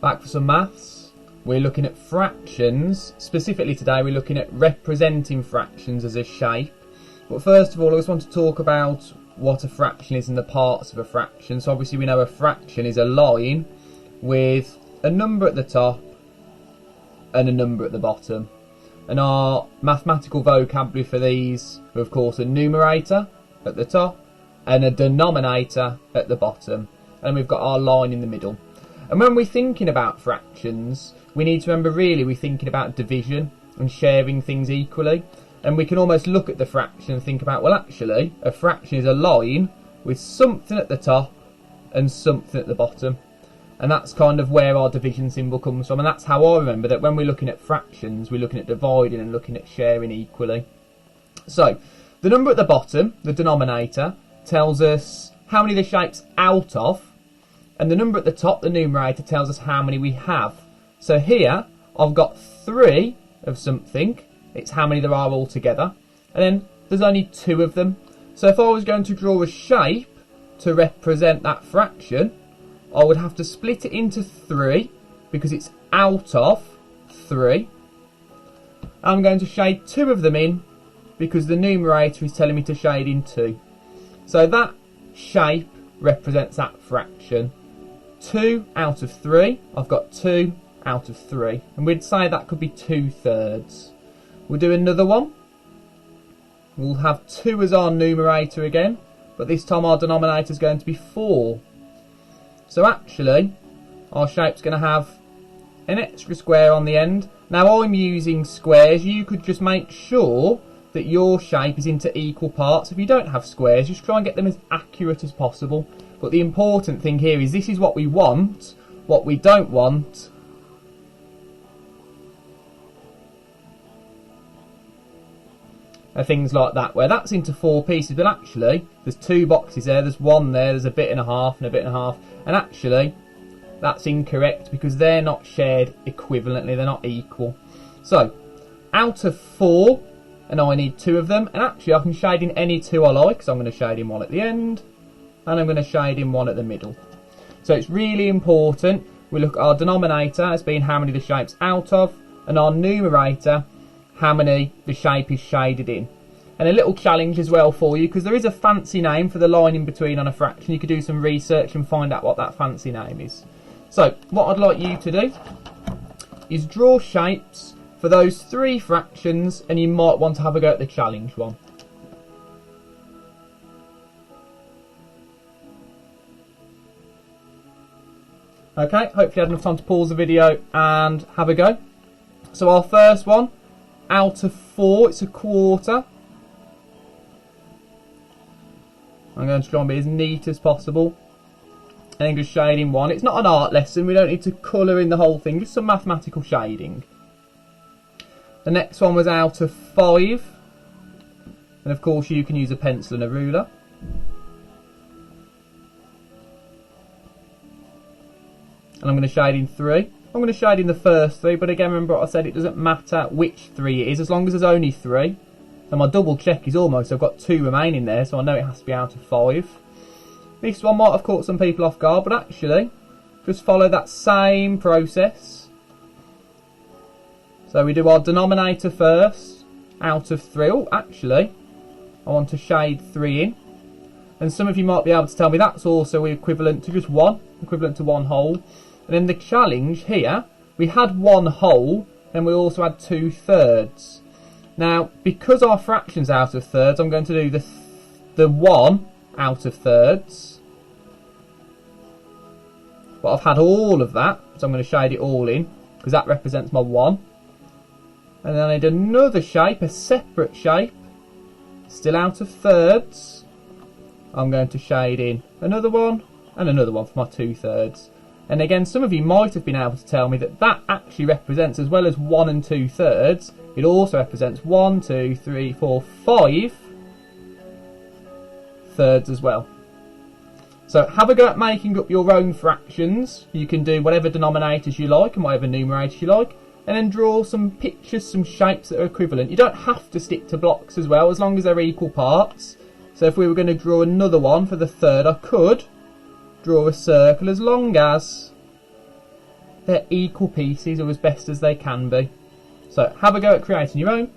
Back for some maths. We're looking at fractions. Specifically today we're looking at representing fractions as a shape. But first of all I just want to talk about what a fraction is and the parts of a fraction. So obviously we know a fraction is a line with a number at the top and a number at the bottom. And our mathematical vocabulary for these are of course a numerator at the top and a denominator at the bottom. And we've got our line in the middle. And when we're thinking about fractions, we need to remember really we're thinking about division and sharing things equally. And we can almost look at the fraction and think about, well actually, a fraction is a line with something at the top and something at the bottom. And that's kind of where our division symbol comes from. And that's how I remember that when we're looking at fractions, we're looking at dividing and looking at sharing equally. So, the number at the bottom, the denominator, tells us how many the shape's out of. And the number at the top, the numerator, tells us how many we have. So here, I've got 3 of something. It's how many there are altogether. And then there's only 2 of them. So if I was going to draw a shape to represent that fraction, I would have to split it into 3 because it's out of 3. I'm going to shade 2 of them in because the numerator is telling me to shade in 2. So that shape represents that fraction. 2 out of 3. I've got 2 out of 3. And we'd say that could be 2/3. We'll do another one. We'll have 2 as our numerator again, but this time our denominator is going to be 4. So actually, our shape's going to have an extra square on the end. Now I'm using squares. You could just make sure that your shape is into equal parts. If you don't have squares, just try and get them as accurate as possible. But the important thing here is this is what we want. What we don't want are things like that, where that's into 4 pieces, but actually there's 2 boxes there, there's 1 there, there's a bit and a half and a bit and a half, and actually that's incorrect because they're not shared equivalently, they're not equal. So out of 4, and I need 2 of them, and actually I can shade in any 2 I like, so I'm going to shade in 1 at the end, and I'm going to shade in 1 at the middle. So it's really important we look at our denominator as being how many the shape's out of, and our numerator how many the shape is shaded in. And a little challenge as well for you, because there is a fancy name for the line in between on a fraction. You could do some research and find out what that fancy name is. So what I'd like you to do is draw shapes for those 3 fractions, and you might want to have a go at the challenge one. Okay, hopefully you had enough time to pause the video and have a go. So our first one, out of 4, it's a quarter. I'm going to try and be as neat as possible. And then just shade in 1. It's not an art lesson, we don't need to colour in the whole thing, just some mathematical shading. The next one was out of 5. And of course you can use a pencil and a ruler. And I'm going to shade in 3. I'm going to shade in the first 3, but again remember what I said, it doesn't matter which 3 it is, as long as there's only 3. So my double check is almost, I've got 2 remaining there, so I know it has to be out of 5. This one might have caught some people off guard, but actually, just follow that same process. So we do our denominator first, out of 3. Oh, actually, I want to shade 3 in. And some of you might be able to tell me that's also equivalent to just 1, equivalent to 1 whole. And in the challenge here, we had 1 whole, and we also had 2/3. Now, because our fraction's out of thirds, I'm going to do the 1 out of thirds. But I've had all of that, so I'm going to shade it all in, because that represents my 1. And then I need another shape, a separate shape, still out of thirds. I'm going to shade in another one, and another one for my 2/3. And again, some of you might have been able to tell me that that actually represents, as well as 1 and 2/3, it also represents 1, 2, 3, 4, 5 thirds as well. So have a go at making up your own fractions. You can do whatever denominators you like and whatever numerators you like, and then draw some pictures, some shapes that are equivalent. You don't have to stick to blocks as well, as long as they're equal parts. So if we were going to draw another one for the third, I could draw a circle as long as they're equal pieces or as best as they can be. So have a go at creating your own,